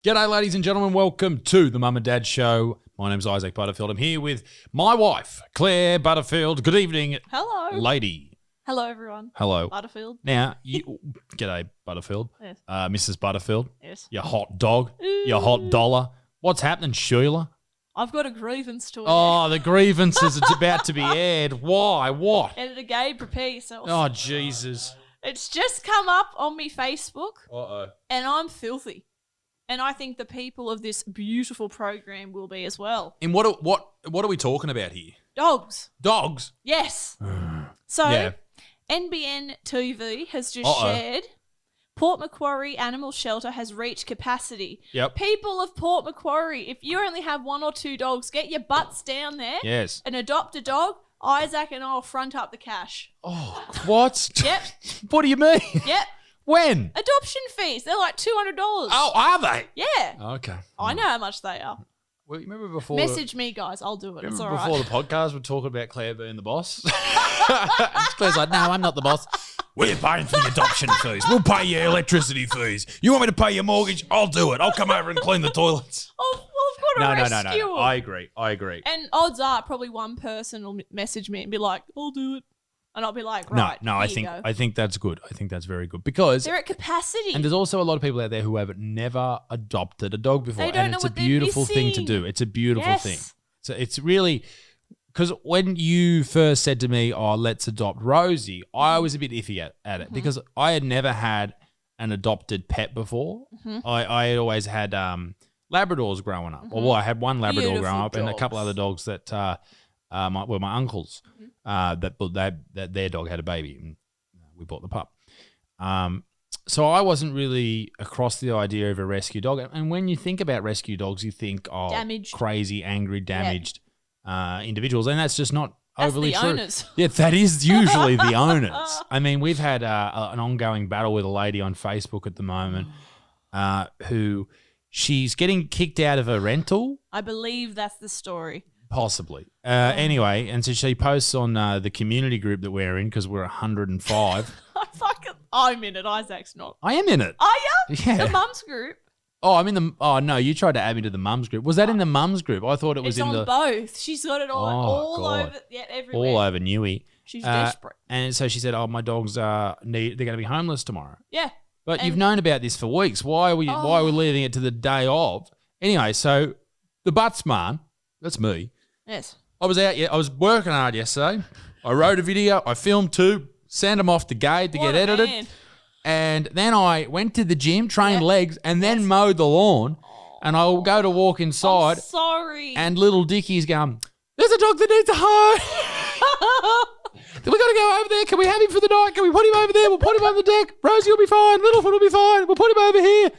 G'day, ladies and gentlemen. Welcome to the Mum and Dad Show. My name's Isaac Butterfield. I'm here with my wife, Claire Butterfield. Good evening, hello, lady. Hello, everyone. Hello, Butterfield. Now, g'day, Butterfield. Yes. Mrs. Butterfield. Yes. You hot dog. You hot dollar. What's happening, Sheila? I've got a grievance to air. Oh, the grievances. It's about to be aired. Why? What? Editor Gabe, prepare yourself. Oh, Jesus. It's just come up on me Facebook, Uh-oh. and I'm filthy. And I think the people of this beautiful program will be as well. And what are we talking about here? Dogs. Dogs? Yes. So, Yeah. NBN TV has just shared Port Macquarie Animal Shelter has reached capacity. Yep. People of Port Macquarie, if you only have 1 or 2 dogs, get your butts down there Yes. and adopt a dog. Isaac and I will front up the cash. Oh, what? Yep. What do you mean? Yep. When? Adoption fees. They're like $200. Oh, are they? Yeah. Okay. I know how much they are. Well, you remember before? Message me, guys. I'll do it. It's all right. Before the podcast, we're talking about Claire being the boss. Claire's like, no, I'm not the boss. We're paying for the adoption fees. We'll pay your electricity fees. You want me to pay your mortgage? I'll do it. I'll come over and clean the toilets. Oh, well, I've got to rescue them. I agree. And odds are probably one person will message me and be like, I'll do it. And I'll be like, right, No, I think that's good. I think that's very good because they're at capacity. And there's also a lot of people out there who have never adopted a dog before. They don't and know it's what a they're beautiful thing to missing. do. It's a beautiful Yes. thing. So it's really because when you first said to me, "Oh, let's adopt Rosie," I was a bit iffy at it because I had never had an adopted pet before. I had always had Labradors growing up. Well, I had one Labrador Beautiful growing up and a couple dogs. other dogs that were my uncles. That their dog had a baby and we bought the pup. So I wasn't really across the idea of a rescue dog. And when you think about rescue dogs, you think, oh, Damaged. crazy, angry, damaged individuals. And that's just not That's overly the true. owners. Yeah, that is usually the owners. I mean, we've had an ongoing battle with a lady on Facebook at the moment who she's getting kicked out of her rental. I believe that's the story. Possibly. Anyway, and so she posts on the community group that we're in because we're 105. I'm in it. Isaac's not. I am in it. Are you? Yeah. The mums group. Oh, I'm in the. Oh no, you tried to add me to the mums group. Was that in the mums group? I thought it was It's in on the both. She's got it all God. over. Yeah, everywhere. all over Newey. She's desperate. And so she said, "Oh, my dogs they're going to be homeless tomorrow." Yeah. But And- you've known about this for weeks. Why are we leaving it to the day of? Anyway, so the Buttsmarn, that's me. Yes. I was working hard yesterday. I wrote a video. I filmed 2, sent them off to Gabe to What get a edited. man. And then I went to the gym, trained legs, and then mowed the lawn. And I'll go to walk inside, I'm sorry. and little Dickie's going, "There's a dog that needs a home. We got to go over there. Can we have him for the night? Can we put him over there? We'll put him on the deck. Rosie will be fine. Littlefoot will be fine. We'll put him over here."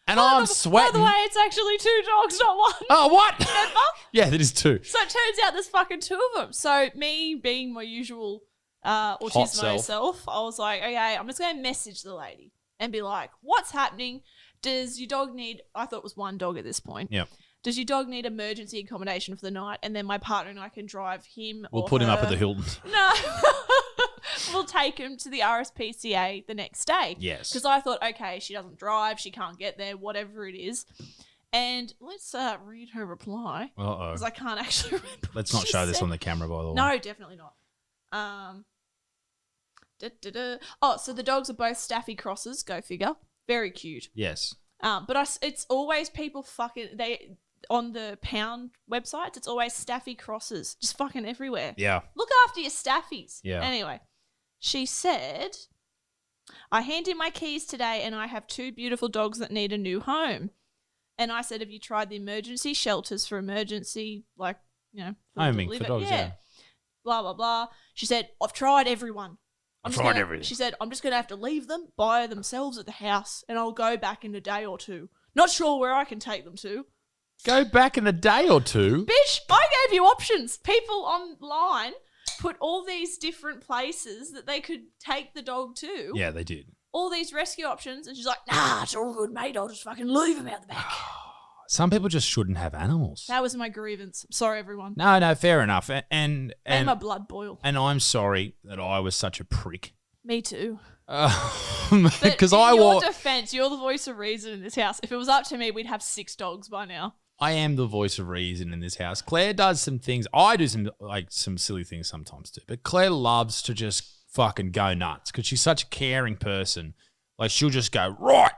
And I'm sweating. By the way, it's actually 2 dogs, not 1. Oh, what? Remember? Yeah, that is 2. So it turns out there's fucking 2 of them. So me being my usual autismo self, I was like, okay, I'm just going to message the lady and be like, what's happening? Does your dog need, I thought it was 1 dog at this point. Yeah. Does your dog need emergency accommodation for the night? And then my partner and I can drive him We'll or put him up her- at the Hilton. No. We'll take him to the RSPCA the next day. Yes. Because I thought, okay, she doesn't drive, she can't get there, whatever it is. And let's read her reply. Uh-oh. Because I can't actually remember. Let's not show this on the camera, by the way. No, definitely not. Oh, so the dogs are both Staffy crosses, go figure. Very cute. Yes. But it's always people on the pound websites, it's always Staffy crosses, just fucking everywhere. Yeah. Look after your Staffies. Yeah. Anyway, she said, I handed in my keys today and I have 2 beautiful dogs that need a new home. And I said, have you tried the emergency shelters for emergency, like, Homing for dogs, yeah. Blah, blah, blah. She said, I've tried everyone. I've tried everything. She said, I'm just going to have to leave them by themselves at the house and I'll go back in a day or 2. Not sure where I can take them to. Go back in a day or 2? Bitch, I gave you options. People online put all these different places that they could take the dog to. Yeah, they did. All these rescue options. And she's like, nah, it's all good, mate. I'll just fucking leave him out the back. Some people just shouldn't have animals. That was my grievance. I'm sorry, everyone. No, fair enough. And Made my blood boil. And I'm sorry that I was such a prick Me too. Because in your defense, you're the voice of reason in this house. If it was up to me, we'd have 6 dogs by now. I am the voice of reason in this house. Claire does some things. I do some silly things sometimes too. But Claire loves to just fucking go nuts because she's such a caring person. Like she'll just go, right.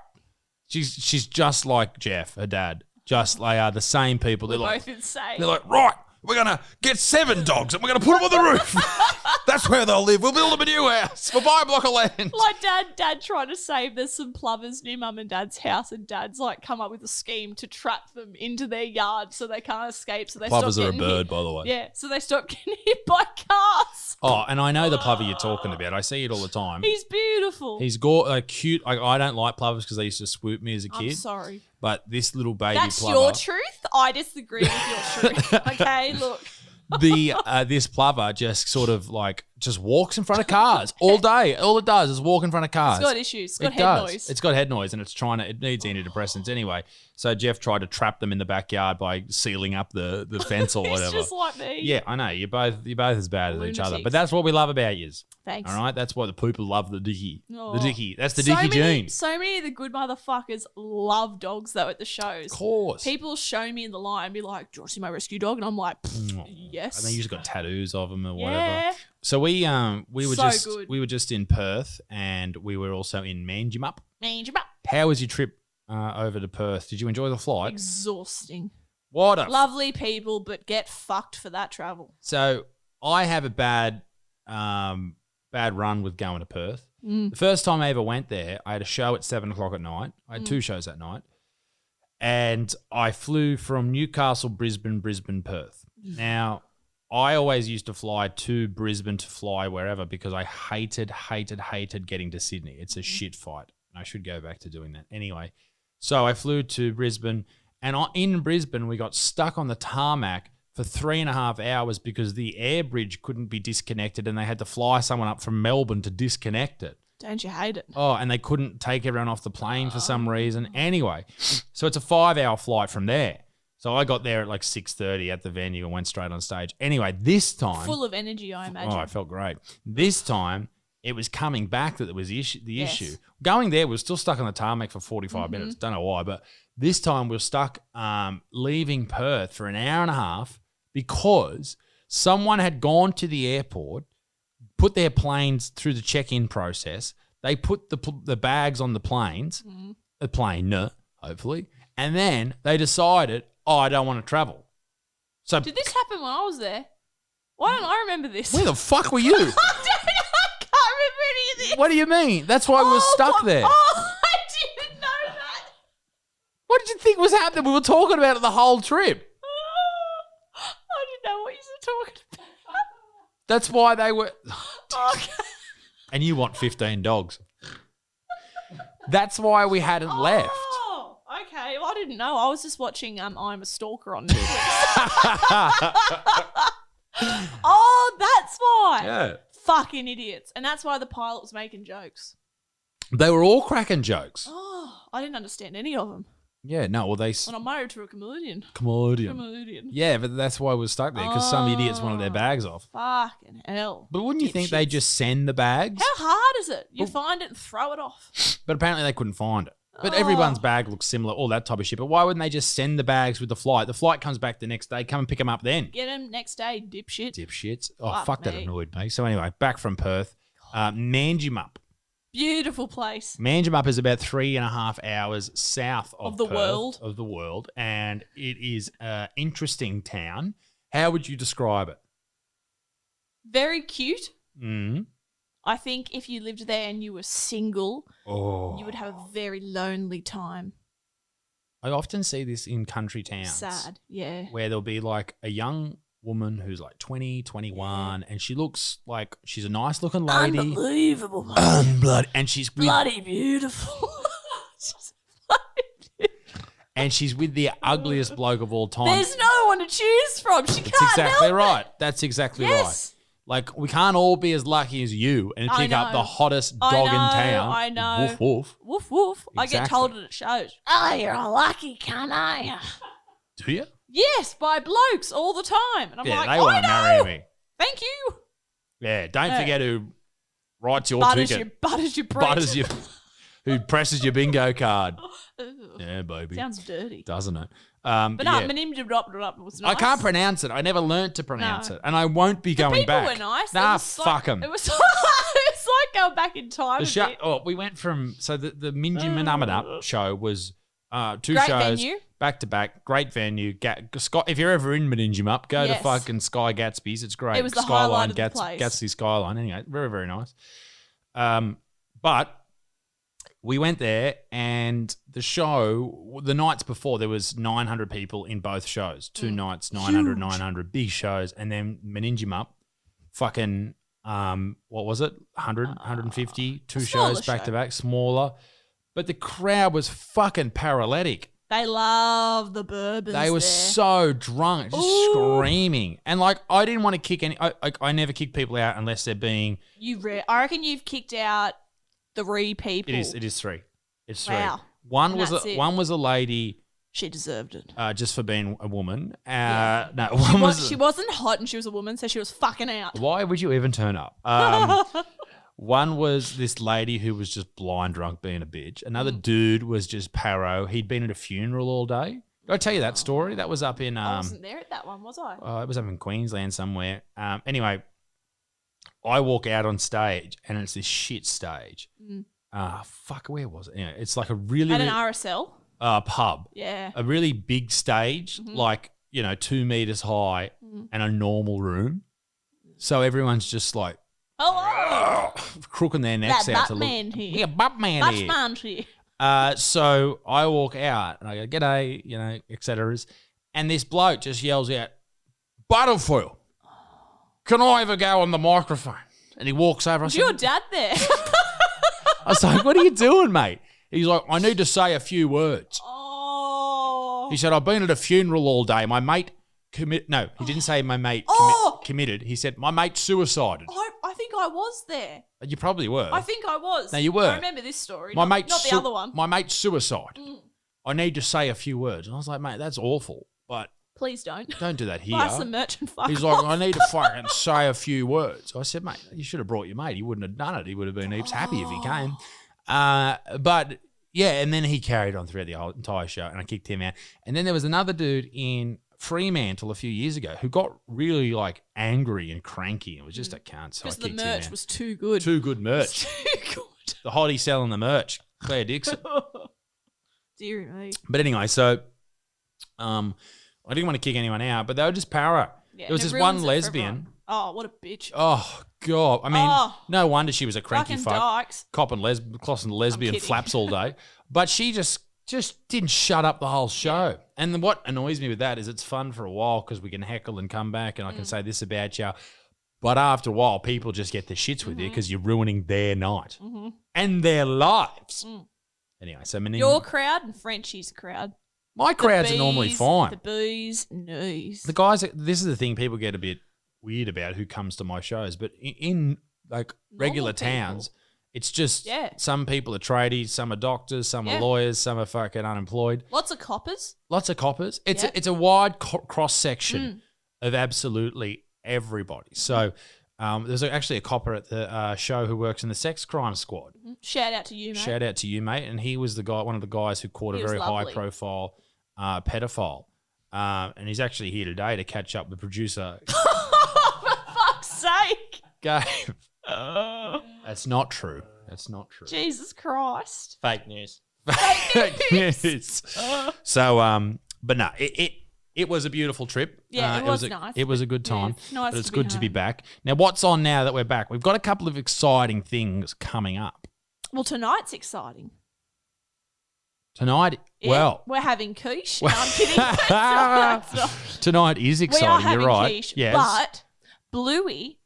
She's just like Jeff, her dad. Just they are the same people. We're both insane. They're like, right, we're going to get 7 dogs and we're going to put them on the roof. That's where they'll live. We'll build them a new house. We'll buy a block of land. Like dad trying to save. There's some plovers near mum and dad's house, and dad's like come up with a scheme to trap them into their yard so they can't escape. So they plovers stop are a getting bird, hit. by the way. Yeah, so they stop getting hit by cars. Oh, and I know the plover you're talking about. I see it all the time. He's beautiful. He's cute. I don't like plovers because they used to swoop me as a kid. I'm sorry. But this little baby That's plover. your truth? I disagree with your truth. Okay, look. This plover just sort of like just walks in front of cars all day. All it does is walk in front of cars. It's got issues. It's got head noise. It's got head noise, and it needs antidepressants anyway. So Jeff tried to trap them in the backyard by sealing up the fence or whatever. It's just like me. Yeah, I know. You're both as bad as each other. Lunatics. But that's what we love about yous. Thanks. All right, that's why the people love the Dickie. Oh. The Dickie. That's the Dickie gene. So many of the good motherfuckers love dogs though at the shows. Of course. People show me in the line and be like, "Do you want to see my rescue dog?" And I'm like, "Yes." And they usually got tattoos of them or Yeah. whatever. So we were good. just in Perth, and we were also in Manjimup. Manjimup. How was your trip over to Perth? Did you enjoy the flight? Exhausting. What a Lovely people, but get fucked for that travel. So I have a bad run with going to Perth. The first time I ever went there, I had a show at 7:00 at night. I had 2 shows that night. And I flew from Newcastle, Brisbane, Perth. Now, I always used to fly to Brisbane to fly wherever because I hated getting to Sydney. It's a shit fight. I should go back to doing that. Anyway, so I flew to Brisbane, and in Brisbane, we got stuck on the tarmac for 3.5 hours because the air bridge couldn't be disconnected, and they had to fly someone up from Melbourne to disconnect it. Don't you hate it? Oh, and they couldn't take everyone off the plane for some reason. Anyway, so it's a 5-hour flight from there. So I got there at like 6:30 at the venue and went straight on stage. Anyway, this time... Full of energy, I imagine. Oh, I felt great. This time, it was coming back that was the issue. Going there, we were still stuck on the tarmac for 45 minutes. Don't know why, but this time we were stuck leaving Perth for an hour and a half because someone had gone to the airport, put their planes through the check-in process. They put the bags on the planes, the plane, hopefully, and then they decided, I don't want to travel. So did this happen when I was there? Why don't I remember this? Where the fuck were you? I can't remember any of this. What do you mean? That's why we were stuck there. Oh, I didn't know that. What did you think was happening? We were talking about it the whole trip. I didn't know what you were talking about. That's why they were... Okay. And you want 15 dogs. That's why we hadn't left. Oh, okay. Well, I didn't know. I was just watching I'm a Stalker on Netflix. Oh, that's why. Yeah. Fucking idiots. And that's why the pilot was making jokes. They were all cracking jokes. Oh, I didn't understand any of them. Yeah, no, well, they... And I'm married to a comedian. Comedian. Yeah, but that's why we're stuck there, because some idiots wanted their bags off. Fucking hell. But wouldn't you think they just send the bags? How hard is it? You find it and throw it off. But apparently they couldn't find it. But everyone's bag looks similar, all that type of shit. But why wouldn't they just send the bags with the flight? The flight comes back the next day. Come and pick them up then. Get them next day, dipshit. Dipshits. Oh, fuck, that annoyed me. So anyway, back from Perth. Manjimup. Beautiful place. Manjimup is about 3.5 hours south of the Perth, world, and it is an interesting town. How would you describe it? Very cute. Mm. I think if you lived there and you were single, you would have a very lonely time. I often see this in country towns. Sad, yeah. Where there'll be like a young woman who's like 20, 21, and she looks like she's a nice looking lady. Unbelievable. And she's bloody beautiful. And she's with the ugliest bloke of all time. There's no one to choose from. She can't help right. it. That's exactly right. Like, we can't all be as lucky as you and pick up the hottest dog in town. I know. Woof, woof. Woof, woof. Exactly. I get told it at shows. Oh, you're a lucky cunt, are you? Do you? Yes, by blokes all the time. And I'm like, they want to marry me. Thank you. Yeah, don't forget who writes your butters ticket. butters your bread. Who presses your bingo card. Ooh, Yeah, baby. sounds dirty. Doesn't it? But no, yeah. was nice. I can't pronounce it. I never learnt to pronounce it. And I won't be going back. People were nice. Nah, fuck them. It was like going back in time. We went from, so the Minji Manamana show was 2 Great shows. venue. Back to back. Great venue. If you're ever in Meningimup, go to fucking Sky Gatsby's. It's great. It was the highlight of the place. Gatsby Skyline. Anyway, very, very nice. But we went there, and the show, the nights before, there was 900 people in both shows. 2 nights, 900, big shows. And then Meningimup, fucking, what was it? 100, 150, 2 shows back to back, smaller. But the crowd was fucking paralytic. They love the bourbons. They were so drunk, just screaming. And like, I didn't want to kick I never kick people out unless they're being. I reckon you've kicked out 3 people. It is 3. It's 3. Wow. One was a lady. She deserved it. Just for being a woman. No, she wasn't hot and she was a woman, so she was fucking out. Why would you even turn up? One was this lady who was just blind drunk being a bitch. Another dude was just paro. He'd been at a funeral all day. Did I tell you that story? That was up in... I wasn't there at that one, was I? It was up in Queensland somewhere. Anyway, I walk out on stage and it's this shit stage. Fuck, where was it? Yeah, it's like a really... At an RSL? Pub. Yeah. A really big stage, like, 2 meters high and a normal room. So everyone's just like... Hello. Crooking their necks out to look. Here. Yeah, Buttsmarn here. Here. So I walk out and I go, g'day, et cetera. And this bloke just yells out, Butterfield, can I ever go on the microphone? And he walks over. Was your dad there? I was like, what are you doing, mate? He's like, I need to say a few words. Oh. He said, I've been at a funeral all day. My mate No, he didn't say my mate committed. He said, my mate suicided. I think I was there. You probably were. I think I was. No, you were. I remember this story. Not the other one. My mate's suicide. I need to say a few words. And I was like, mate, that's awful. But please don't. Don't do that here. Buy some merch and fuck He's off. like, I need to fucking say a few words. I said, mate, you should have brought your mate. He wouldn't have done it. He would have been heaps happy if he came. But yeah, and then he carried on throughout the whole entire show and I kicked him out. And then there was another dude in Fremantle a few years ago who got really like angry and cranky. It was just a cunt. So I because kicked the him merch out. was too good. Too good merch. Too good. The hottie selling the merch, Claire Dixon. Dear me. But anyway, so I didn't want to kick anyone out, but they were just para. Yeah, there was and this it one ruins it for lesbian. everyone. Oh, what a bitch. Oh, God. I mean, no wonder she was a cranky Fucking fuck. dykes. Copping lesbian kidding. flaps all day. But she just didn't shut up the whole show. And what annoys me with that is it's fun for a while because we can heckle and come back and I can say this about you. But after a while, people just get the shits with you because you're ruining their night and their lives. Anyway, so Your crowd and Frenchie's crowd. my crowds are normally fine. The bees, knees. The guys, this is the thing people get a bit weird about who comes to my shows, but in like regular towns, it's just some people are tradies, some are doctors, some are lawyers, some are fucking unemployed. Lots of coppers. It's a wide cross section of absolutely everybody. So there's actually a copper at the show who works in the sex crime squad. Shout out to you, mate. Shout out to you, mate. And he was the guy, one of the guys who caught a very high profile pedophile. And he's actually here today to catch up with producer. For fuck's sake. Gabe. That's not true. That's not true. Jesus Christ. Fake news. Fake news. So, but no, it was a beautiful trip. Yeah, it was nice. It was a good time. It's nice but it's to be good to be home. back. Now, what's on now that we're back? We've got a couple of exciting things coming up. Well, tonight's exciting. Tonight, Yeah, we're having quiche. No, I'm kidding. It's not. Tonight is We are exciting. having You're right. quiche, Yes. but Bluey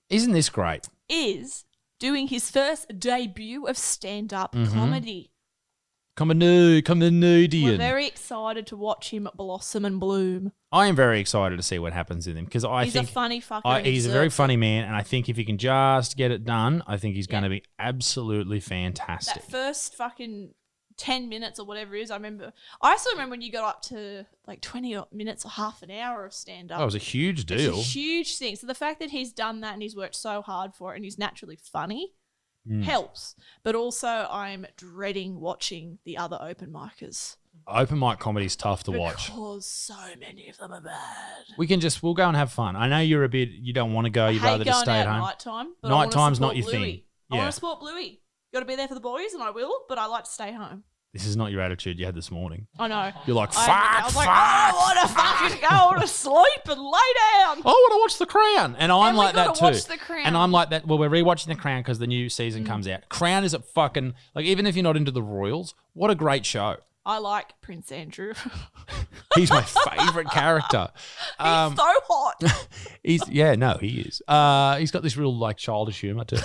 Isn't this great? is doing his first debut of stand-up comedy. We're Comedian. very excited to watch him blossom and bloom. I am very excited to see what happens with him because I He's think a funny fucker. and he's a deserves very it. funny man, and I think if he can just get it done, I think he's going to be absolutely fantastic. That first fucking 10 minutes or whatever it is, I still remember when you got up to like 20 minutes or half an hour of stand-up. That was a huge deal. It's a huge thing. So the fact that he's done that and he's worked so hard for it and he's naturally funny, helps. But also I'm dreading watching the other open micers. Open mic comedy is tough to watch. Because so many of them are bad. We'll go and have fun. I know you don't want to go. You'd rather just stay at home. Nighttime, but Nighttime's not your Bluey. thing. I want to support Bluey. Got to be there for the boys, and I will, but I like to stay home. This is not your attitude you had this morning. I know. You're like, fuck, I was like, I want to fucking go to sleep and lay down. I want to watch The Crown. And I'm like that too. Watch The Crown. And I'm like that. Well, we're rewatching The Crown because the new season comes out. Crown is a fucking, like, even if you're not into the royals, what a great show. I like Prince Andrew. He's my favourite character. He's so hot. He is. He's got this real, like, childish humour too.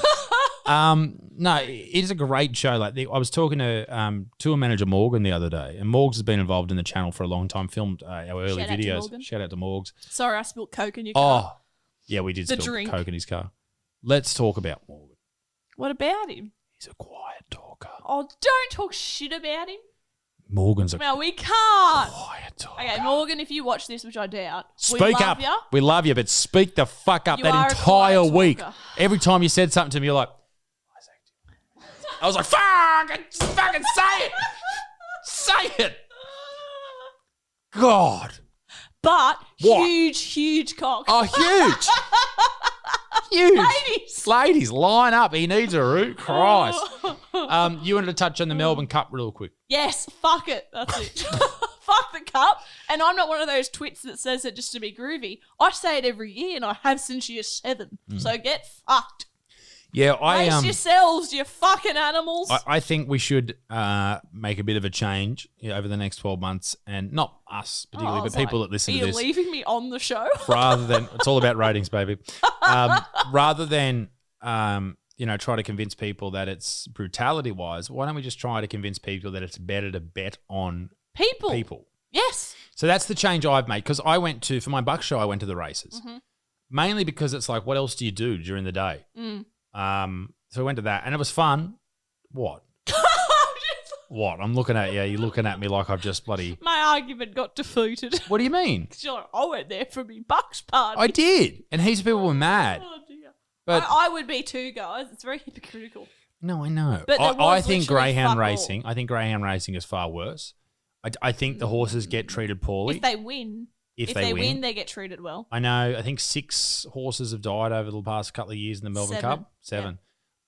No, it is a great show. Like I was talking to tour manager Morgan the other day, and Morgs has been involved in the channel for a long time. Filmed our early videos. Shout out to Morgs. Sorry, I spilled Coke in your car. Oh, yeah, we did spill Coke in his car. Let's talk about Morgan. What about him? He's a quiet talker. Oh, don't talk shit about him. Morgan's a we can't. quiet talker. Okay, Morgan, if you watch this, which I doubt, speak up. Ya. We love you, but speak the fuck up. You that are entire a quiet week. talker. Every time you said something to me, you're like, I was like, just fucking say it. Say it. God. But What? huge cock. Oh, huge. Ladies. Ladies, line up. He needs a root. Christ. You wanted to touch on the Melbourne Cup real quick. Yes, fuck it. That's it. Fuck the cup. And I'm not one of those twits that says it just to be groovy. I say it every year, and I have since year 7. So get fucked. Yeah, Brace yourselves, you fucking animals. I think we should make a bit of a change over the next 12 months, and not us particularly, but people that listen to this. Are you leaving me on the show? Rather than, it's all about ratings, baby. Rather than, try to convince people that it's brutality-wise, why don't we just try to convince people that it's better to bet on people? Yes. So that's the change I've made, because for my Buck show, I went to the races. Mm-hmm. Mainly because it's like, what else do you do during the day? So I went to that, and it was fun. What? What? I'm looking at you. You're looking at me like I've just bloody... My argument got defeated. What do you mean? You're like, I went there for me Bucks party. I did, and heaps of people were mad. Oh, dear. But I would be too, guys. It's very hypocritical. No, I know. But I think greyhound racing. I think greyhound racing is far worse. I think the horses get treated poorly. If they win. If they win, they get treated well. I know. I think 6 horses have died over the past couple of years in the Melbourne Cup. 7.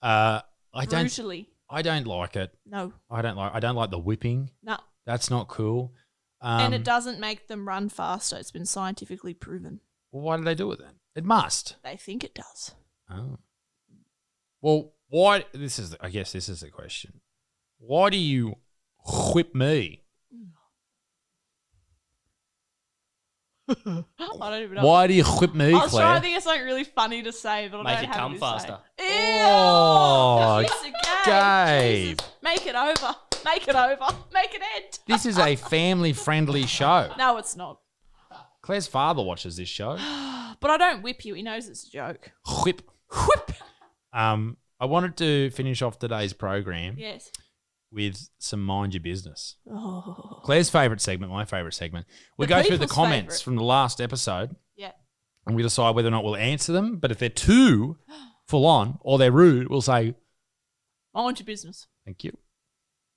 Yeah. Brutally. I don't like it. No. I don't like the whipping. No. That's not cool. And it doesn't make them run faster. It's been scientifically proven. Well, why do they do it then? It must. They think it does. Oh. Well, why? I guess this is the question. Why do you whip me? I don't even know. Why do you whip me, Claire? I was trying to think of something really funny to say, but I don't have it come faster. Oh, Gabe. Make it over. Make it over. Make it end. This is a family-friendly show. No, it's not. Claire's father watches this show. But I don't whip you. He knows it's a joke. Whip. Whip. I wanted to finish off today's program. Yes. With some Mind Your Business. Oh. Claire's favourite segment, my favourite segment. We go through the comments from the last episode. Yeah. And we decide whether or not we'll answer them. But if they're too full on or they're rude, we'll say, Mind your business. Thank you.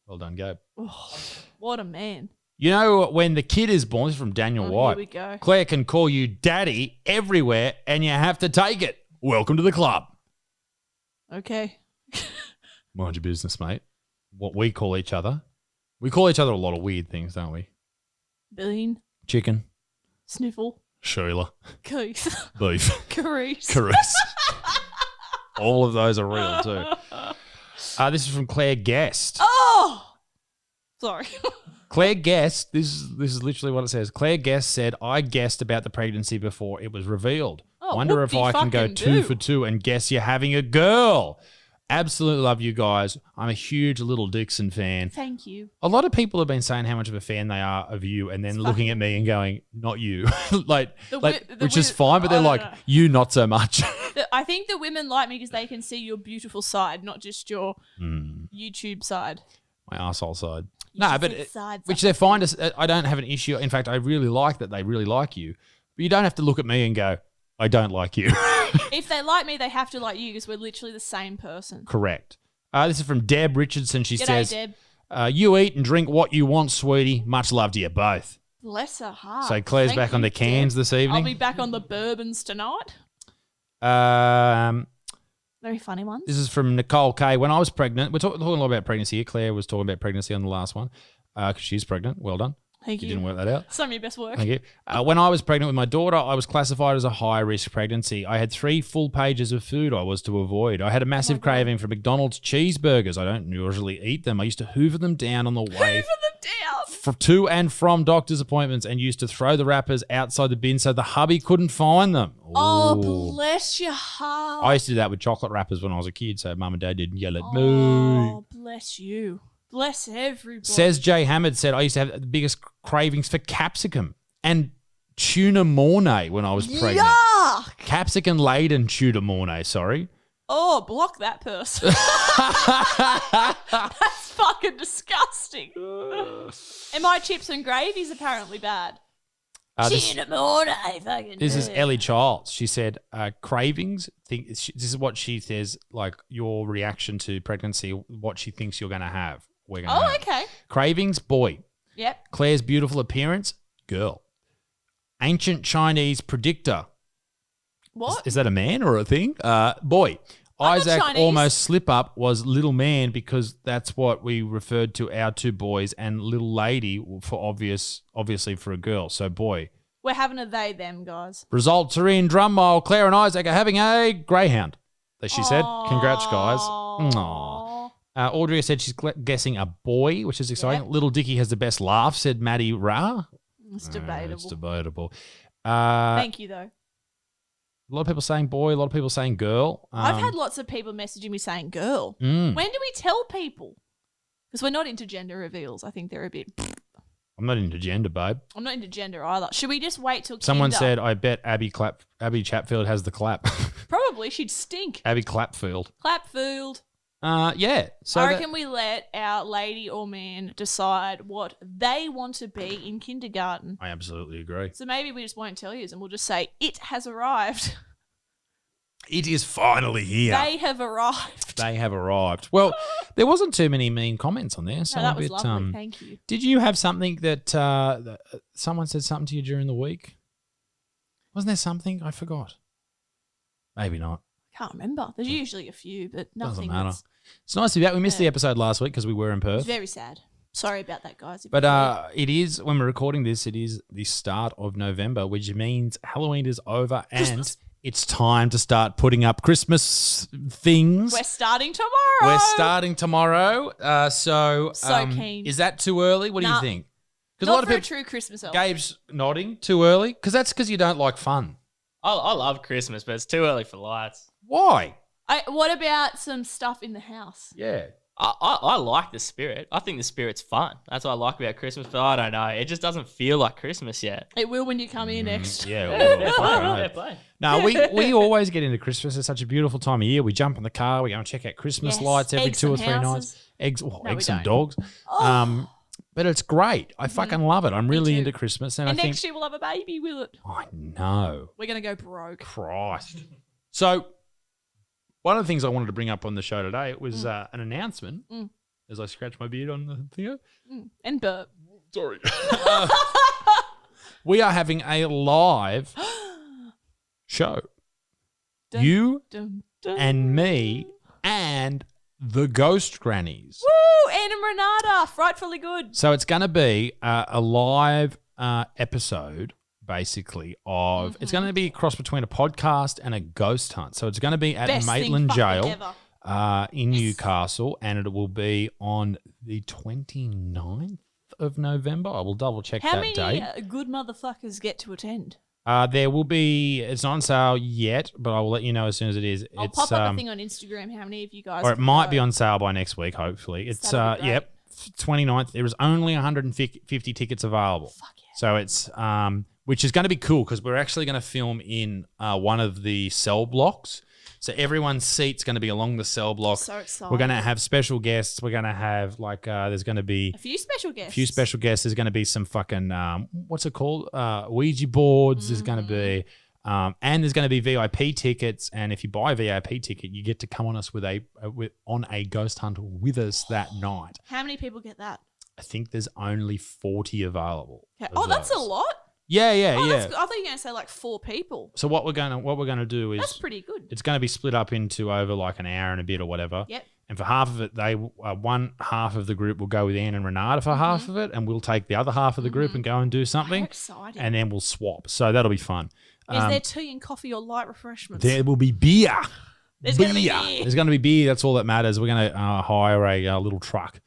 Well done, Gabe. Oh, what a man. You know, when the kid is born, this is from Daniel White. Here we go. Claire can call you daddy everywhere and you have to take it. Welcome to the club. Okay. Mind your business, mate. What we call each other. We call each other a lot of weird things, don't we? Bean. Chicken. Sniffle. Sheila. Keith. Beef. Caress. All of those are real too. This is from Claire Guest. Oh! Sorry. Claire Guest, this is literally what it says. Claire Guest said, I guessed about the pregnancy before it was revealed. Oh, wonder if I can go 2 for 2 and guess you're having a girl. Absolutely love you guys. I'm a huge Little Dixon fan. Thank you. A lot of people have been saying how much of a fan they are of you and then looking at me and going, not you. Which is fine, but they're like, you not so much. I think the women like me because they can see your beautiful side, not just your YouTube side. My arsehole side. No, but which they find us. I don't have an issue. In fact, I really like that they really like you. But you don't have to look at me and go, I don't like you. If they like me, they have to like you because we're literally the same person. Correct. This is from Deb Richardson. She G'day, says, Deb. you eat and drink what you want, sweetie. Much love to you both. Bless her heart. So Claire's Thank back on you, the cans Deb. this evening. I'll be back on the bourbons tonight. Very funny ones. This is from Nicole K. When I was pregnant, we're talking a lot about pregnancy here. Claire was talking about pregnancy on the last one because she's pregnant. Well done. Thank you. You didn't work that out. Some of your best work. Thank you. When I was pregnant with my daughter, I was classified as a high-risk pregnancy. I had 3 full pages of food I was to avoid. I had a massive craving for McDonald's cheeseburgers. I don't usually eat them. I used to hoover them down on the way. Hoover them down. To and from doctor's appointments and used to throw the wrappers outside the bin so the hubby couldn't find them. Oh, Ooh. bless your heart. I used to do that with chocolate wrappers when I was a kid, so mum and dad didn't yell at me. Oh, bless you. Bless everybody. Says Jay Hammond said, I used to have the biggest cravings for capsicum and tuna mornay when I was pregnant. Yuck. Capsicum-laden tuna mornay, sorry. Oh, block that person. That's fucking disgusting. And my chips and gravy's apparently bad. Tuna mornay, fucking This is good. Ellie Childs. She said, cravings, this is what she says, like your reaction to pregnancy, what she thinks you're going to have. We're gonna have. Okay. Cravings, boy. Yep. Claire's beautiful appearance, girl. Ancient Chinese predictor. What? Is that a man or a thing? Boy. I'm not Isaac Chinese. almost slip up was little man because that's what we referred to our 2 boys, and little lady for obviously for a girl. So boy. We're having a they, them, guys. Results are in. Drum roll. Claire and Isaac are having a greyhound. That she said. Congrats, guys. Aww. Audrey said she's guessing a boy, which is exciting. Yep. Little Dicky has the best laugh, said Maddie Ra. It's debatable. It's debatable. Thank you, though. A lot of people saying boy, a lot of people saying girl. I've had lots of people messaging me saying girl. Mm. When do we tell people? Because we're not into gender reveals. I think they're a bit... I'm not into gender, babe. I'm not into gender either. Should we just wait till Someone kinder? said, I bet Abby Chatfield has the clap. Probably. She'd stink. Abby Clapfield. Clapfield. Yeah. So I reckon we let our lady or man decide what they want to be in kindergarten. I absolutely agree. So maybe we just won't tell you and we'll just say, it has arrived. It is finally here. They have arrived. They have arrived. Well, there wasn't too many mean comments on there. So No, that a was bit, lovely. Thank you. Did you have something that someone said something to you during the week? Wasn't there something? I forgot. Maybe not. Can't remember. There's usually a few, but nothing. Doesn't matter. that's- It's nice to be back. We missed the episode last week because we were in It's Perth. very sad. Sorry about that, guys. But it is, when we're recording this, it is the start of November, which means Halloween is over Christmas. and it's time to start putting up Christmas things. We're starting tomorrow. We're starting tomorrow. So keen. Is that too early? What do Nah. you think? Because Not a lot of for a people, true Christmas elf. Gabe's nodding, too early? Because that's because you don't like fun. I love Christmas, but it's too early for lights. Why? What about some stuff in the house? Yeah. I like the spirit. I think the spirit's fun. That's what I like about Christmas, but I don't know. It just doesn't feel like Christmas yet. It will when you come here next. Yeah. Fair play, well, fair play. no, we always get into Christmas. It's such a beautiful time of year. We jump in the car. We go and check out Christmas Yes, lights every eggs 2 or and 3 nights. houses. Eggs, we eggs and don't. dogs. But it's great. I fucking love it. I'm really too. into Christmas, and And I think next year we'll have a baby, will it? I know. We're going to go broke. Christ. So, one of the things I wanted to bring up on the show today was an announcement. As I scratch my beard on the thing. And burp. Sorry. We are having a live show. Dun, You Dun, dun. and me and the Ghost Grannies. Woo! Anne and Renata. Frightfully good. So it's going to be a live episode, basically, of it's going to be a cross between a podcast and a ghost hunt. So it's going to be at Best Maitland thing fucking Jail ever. in Newcastle, and it will be on the 29th of November. I will double check How that many date. good motherfuckers get to attend? There will be, it's not on sale yet, but I will let you know as soon as it is. I'll It's, pop up a thing on Instagram. How many of you guys? or it can might go. be on sale by next week, hopefully. It's, That'll be great. yep, 29th. There is only 150 tickets available. Fuck yeah. So it's, which is going to be cool because we're actually going to film in one of the cell blocks. So everyone's seat's going to be along the cell block. So excited. We're going to have special guests. We're going to have there's going to be a few special guests. a few special guests. There's going to be some fucking what's it called? Ouija boards. There's going to be And there's going to be VIP tickets, and if you buy a VIP ticket, you get to come on us on a ghost hunt with us that night. How many people get that? I think there's only 40 available. Okay. Oh, that's a lot. Yeah. That's good. I thought you were going to say like 4 people. So what we're gonna do is that's pretty good. It's going to be split up into over like an hour and a bit or whatever. Yep. And for half of it, one half of the group will go with Anne and Renata for half of it, and we'll take the other half of the group and go and do something. How exciting. And then we'll swap. So that'll be fun. Is there tea and coffee or light refreshments? There will be beer. There's going to be beer. There's going to be beer. That's all that matters. We're going to hire a little truck.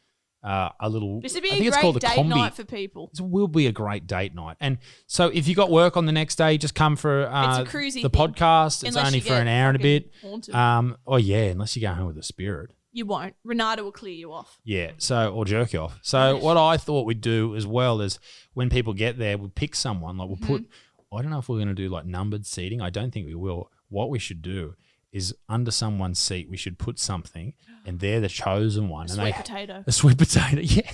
This would be a great date night for people. This will be a great date night. And so if you got work on the next day, just come for it's a cruisy the thing. podcast. It's Unless only you for an hour and a bit. Haunted. Unless you go home with a spirit. You won't. Renata will clear you off. Yeah, or jerk you off. So what I thought we'd do as well is when people get there, we'll pick someone. Like we'll put, I don't know if we're going to do like numbered seating. I don't think we will. What we should do is under someone's seat, we should put something, and they're the chosen one. A potato. A sweet potato, yeah.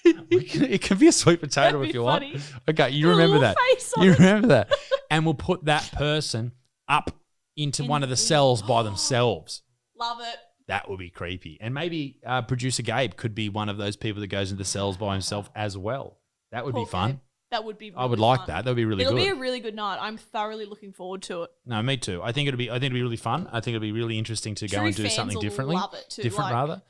It can be a sweet potato if you funny. want. Okay, you remember that. You remember that. And we'll put that person up into one of the cells by themselves. Love it. That would be creepy. And maybe producer Gabe could be one of those people that goes into cells by himself as well. That would be fun. Gabe. That would be really I would fun. like that. That would be really good. It'll be a really good night. I'm thoroughly looking forward to it. No, me too. I think it'll be really fun. I think it'll be really interesting to go and do something differently. Love it too. Different rather.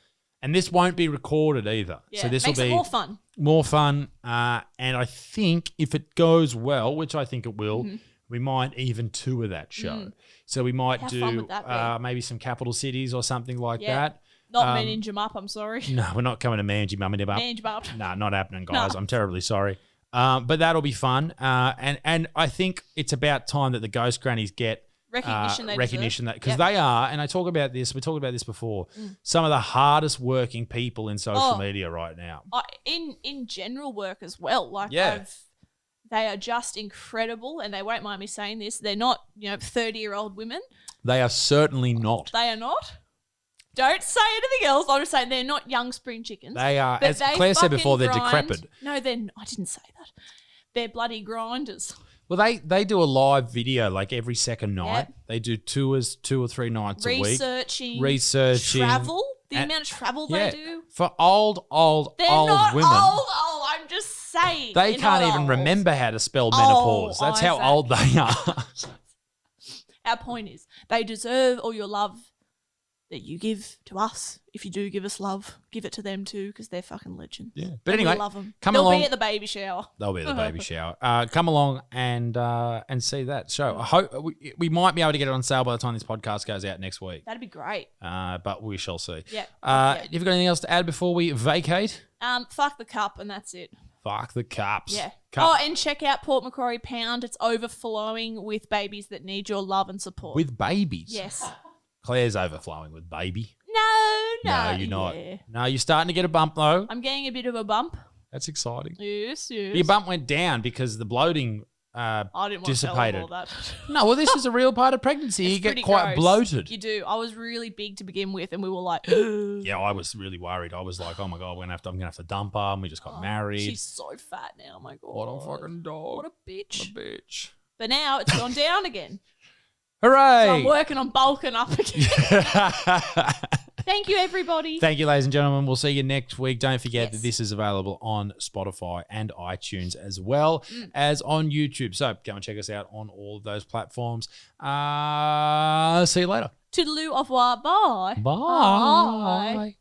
And this won't be recorded either. Yeah, so this will makes be it more fun. More fun. And I think if it goes well, which I think it will, we might even tour that show. So we might How fun would that be? maybe some capital cities or something like that. Not manage them up, I'm sorry. No, we're not coming to manage him up. Manage them up. No, not happening, guys. No. I'm terribly sorry. But that'll be fun. And I think it's about time that the ghost grannies get recognition that because they are, and we talked about this before, some of the hardest working people in social media right now. In general work as well. Like they are just incredible, and they won't mind me saying this. They're not, 30-year-old women. They are certainly not. They are not. Don't say anything else. I'm just saying they're not young spring chickens. They are, as Claire said before, they're decrepit. No, I didn't say that. They're bloody grinders. Well, they do a live video like every second night. Yep. They do tours 2 or 3 nights a week. Researching. Travel. The amount of travel they do. For old they're old not women. Old, I'm just saying. They can't even remember how to spell menopause. That's how old they are. Our point is, they deserve all your love that you give to us. If you do give us love, give it to them too, because they're fucking legends. Yeah, but anyway, we love them. They'll be at the baby shower. They'll be at the baby shower. Come along and see that show. I hope we might be able to get it on sale by the time this podcast goes out next week. That'd be great. But we shall see. Yeah. You've got anything else to add before we vacate? Fuck the cup, and that's it. Fuck the cups. Yeah. Oh, and check out Port Macquarie Pound. It's overflowing with babies that need your love and support. With babies? Yes. Claire's overflowing with baby. No, you're not. Yeah. No, you're starting to get a bump though. I'm getting a bit of a bump. That's exciting. Yes. Your bump went down because the bloating I didn't want dissipated. to tell all that. No, well, this is a real part of pregnancy. You get quite bloated. You do. I was really big to begin with, and we were like, yeah, I was really worried. I was like, oh my God, I'm gonna have to dump her. And we just got married. She's so fat now. My God, what a fucking dog. What a bitch. What a bitch. But now it's gone down again. Hooray! So I'm working on bulking up again. Thank you, everybody. Thank you, ladies and gentlemen. We'll see you next week. Don't forget that this is available on Spotify and iTunes as well as on YouTube. So go and check us out on all of those platforms. See you later. Toodaloo, au revoir. Bye. Bye.